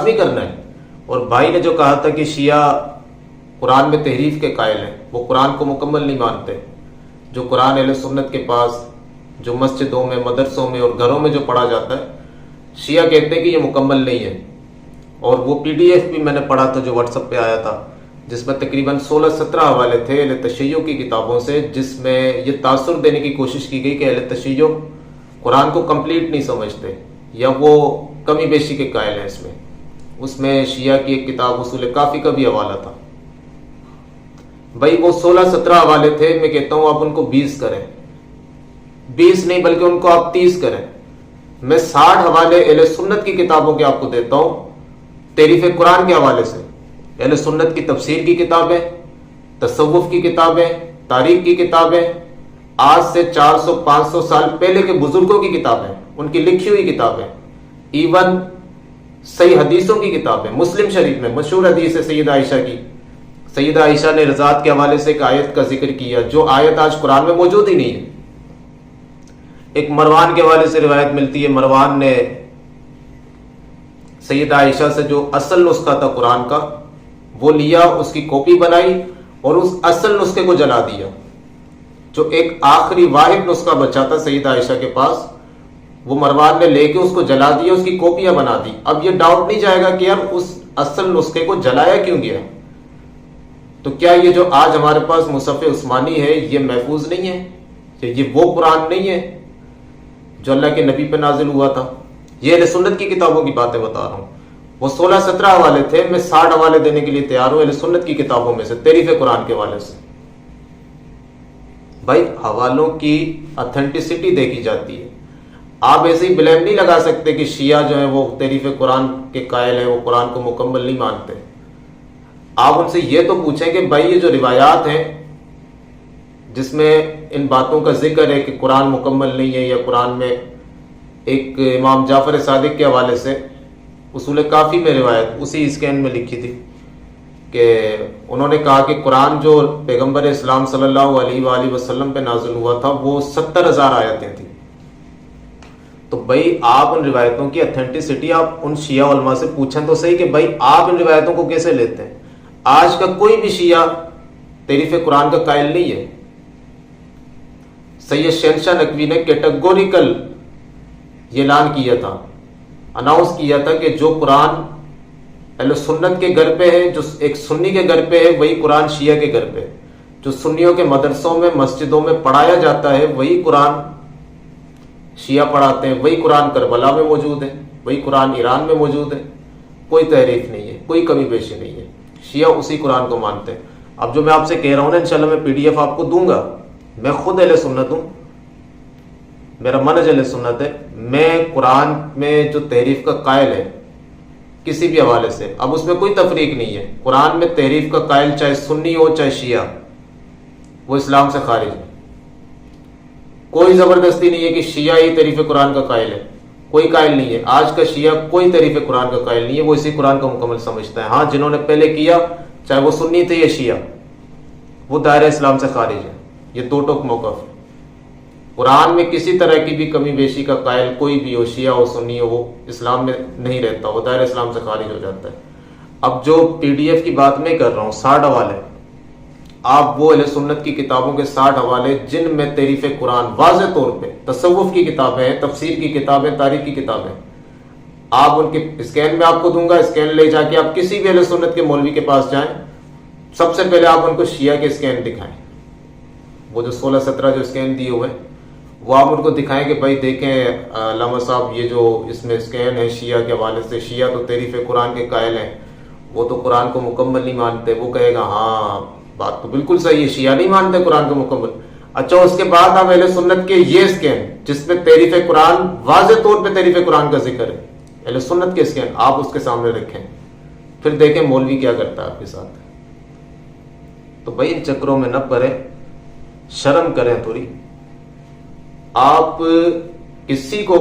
بھی کرنا ہے. اور بھائی نے جو کہا تھا کہ شیعہ قرآن میں تحریف کے قائل ہیں، وہ قرآن کو مکمل نہیں مانتے. جو قرآن اہل سنت کے پاس جو مسجدوں میں، مدرسوں میں اور گھروں میں جو پڑھا جاتا ہے، شیعہ کہتے ہیں کہ یہ مکمل نہیں ہے. اور وہ پی ڈی ایف بھی میں نے پڑھا تھا جو واٹس ایپ پہ آیا تھا، جس میں تقریباً 16-17 حوالے تھے اہل تشیع کی کتابوں سے، جس میں یہ تاثر دینے کی کوشش کی گئی کہ اہل تشیع قرآن کو کمپلیٹ نہیں سمجھتے یا وہ کمی بیشی کے قائل ہیں. اس میں شیعہ کی ایک کتاب اصول کافی کا بھی حوالہ تھا. بھائی وہ 16-17 حوالے تھے، میں کہتا ہوں آپ ان کو 20 کریں، 20 نہیں بلکہ ان کو آپ 30 کریں. میں 60 حوالے اہل سنت کی کتابوں کے آپ کو دیتا ہوں تحریف قرآن کے حوالے سے. اہل سنت کی تفسیر کی کتابیں، تصوف کی کتابیں، تاریخ کی کتابیں، آج سے 400-500 سال پہلے کے بزرگوں کی کتابیں، ان کی لکھی ہوئی کتابیں، ایون صحیح حدیثوں کی کتابیں. مسلم شریف میں مشہور حدیث ہے سیدہ عائشہ کی. سیدہ عائشہ نے رضاعت کے حوالے سے ایک آیت کا ذکر کیا جو آیت آج قرآن میں موجود ہی نہیں ہے. ایک مروان کے حوالے سے روایت ملتی ہے، مروان نے سیدہ عائشہ سے جو اصل نسخہ تھا قرآن کا وہ لیا، اس کی کاپی بنائی اور اس اصل نسخے کو جلا دیا. جو ایک آخری واحد نسخہ بچا تھا سیدہ عائشہ کے پاس، وہ مروان نے لے کے اس کو جلا دیا، اس کی کاپیاں بنا دی. اب یہ ڈاؤٹ نہیں جائے گا کہ یار اس اصل نسخے کو جلایا کیوں گیا؟ تو کیا یہ جو آج ہمارے پاس مصحف عثمانی ہے یہ محفوظ نہیں ہے؟ کہ یہ وہ قرآن نہیں ہے جو اللہ کے نبی پہ نازل ہوا تھا؟ یہ اہل سنت کی کتابوں کی باتیں بتا رہا ہوں. وہ 16-17 حوالے تھے، میں 60 حوالے دینے کے لیے تیار ہوں اہل سنت کی کتابوں میں سے، تحریف قرآن کے حوالے سے. بھائی حوالوں کی اتھینٹسٹی دیکھی جاتی ہے. آپ ایسے ہی بلیم نہیں لگا سکتے کہ شیعہ جو ہیں وہ تحریف قرآن کے قائل ہیں، وہ قرآن کو مکمل نہیں مانتے. آپ ان سے یہ تو پوچھیں کہ بھائی یہ جو روایات ہیں جس میں ان باتوں کا ذکر ہے کہ قرآن مکمل نہیں ہے، یا قرآن میں ایک امام جعفر صادق کے حوالے سے اصول کافی میں روایت اسی اسکین میں لکھی تھی کہ انہوں نے کہا کہ قرآن جو پیغمبر اسلام صلی اللہ علیہ وآلہ وسلم پہ نازل ہوا تھا وہ 70,000 آیتیں تھیں. تو بھائی آپ ان روایتوں کی اتھینٹسٹی آپ ان شیعہ علماء سے پوچھیں تو صحیح کہ بھائی آپ ان روایتوں کو کیسے لیتے ہیں. آج کا کوئی بھی شیعہ تحریف قرآن کا قائل نہیں ہے. سید شہنشاہ نقوی نے کیٹیگوریکل یہ اعلان کیا تھا، اناؤنس کیا تھا کہ جو قرآن اہل سنت کے گھر پہ ہے، جو ایک سنی کے گھر پہ ہے، وہی قرآن شیعہ کے گھر پہ. جو سنیوں کے مدرسوں میں، مسجدوں میں پڑھایا جاتا ہے وہی قرآن شیعہ پڑھاتے ہیں، وہی قرآن کربلا میں موجود ہے، وہی قرآن ایران میں موجود ہے. کوئی تحریف نہیں ہے، کوئی کمی بیشی نہیں ہے. شیعہ اسی قرآن کو مانتے ہیں. اب جو میں آپ سے کہہ رہا ہوں نا، انشاءاللہ میں پی ڈی ایف آپ کو دوں گا. میں خود اہل سنت ہوں، میرا منہج اہل سنت ہے. میں قرآن میں جو تحریف کا قائل ہے کسی بھی حوالے سے، اب اس میں کوئی تفریق نہیں ہے. قرآن میں تحریف کا قائل چاہے سنی ہو چاہے شیعہ، وہ اسلام سے خارج ہے. کوئی زبردستی نہیں ہے کہ شیعہ ہی تحریف قرآن کا قائل ہے، کوئی قائل نہیں ہے. آج کا شیعہ کوئی تحریف قرآن کا قائل نہیں ہے، وہ اسی قرآن کا مکمل سمجھتا ہے. ہاں جنہوں نے پہلے کیا، چاہے وہ سنی تھے یا شیعہ، وہ دائرہ اسلام سے خارج ہے. یہ دو ٹوک موقف ہے. قرآن میں کسی طرح کی بھی کمی بیشی کا قائل کوئی بھی ہو، شیعہ ہو سنی ہو، وہ اسلام میں نہیں رہتا، وہ دائرہ اسلام سے خارج ہو جاتا ہے. اب جو پی ڈی ایف کی بات میں کر رہا ہوں 60 حوالے، آپ وہ اہل سنت کی کتابوں کے 60 حوالے جن میں تحریف قرآن واضح طور پہ، تصوف کی کتابیں ہیں، تفسیر کی کتابیں، تاریخ کی کتابیں، آپ ان کے اسکین میں آپ کو دوں گا. اسکین لے جا کے آپ کسی بھی اہل سنت کے مولوی کے پاس جائیں، سب سے پہلے آپ ان کو شیعہ کے اسکین دکھائیں. وہ جو 16-17 جو اسکین دیے ہوئے وہ آپ ان کو دکھائیں کہ بھائی دیکھیں علامہ صاحب، یہ جو اس میں اسکین ہے شیعہ کے حوالے سے، شیعہ تو تحریف قرآن کے قائل ہیں، وہ تو قرآن کو مکمل نہیں مانتے. وہ کہے گا ہاں بات تو بالکل صحیح ہے، شیعہ نہیں مانتے قرآن کو مکمل. اچھا اس کے بعد آپ اہل سنت کے یہ اسکین جس میں تحریف قرآن واضح طور پہ تحریف قرآن کا ذکر ہے، اہل سنت کے اسکین آپ اس کے سامنے رکھیں، پھر دیکھیں مولوی کیا کرتا ہے آپ کے ساتھ. تو بھائی ان چکروں میں نہ پڑیں، شرم کریں تھوڑی. آپ کسی کو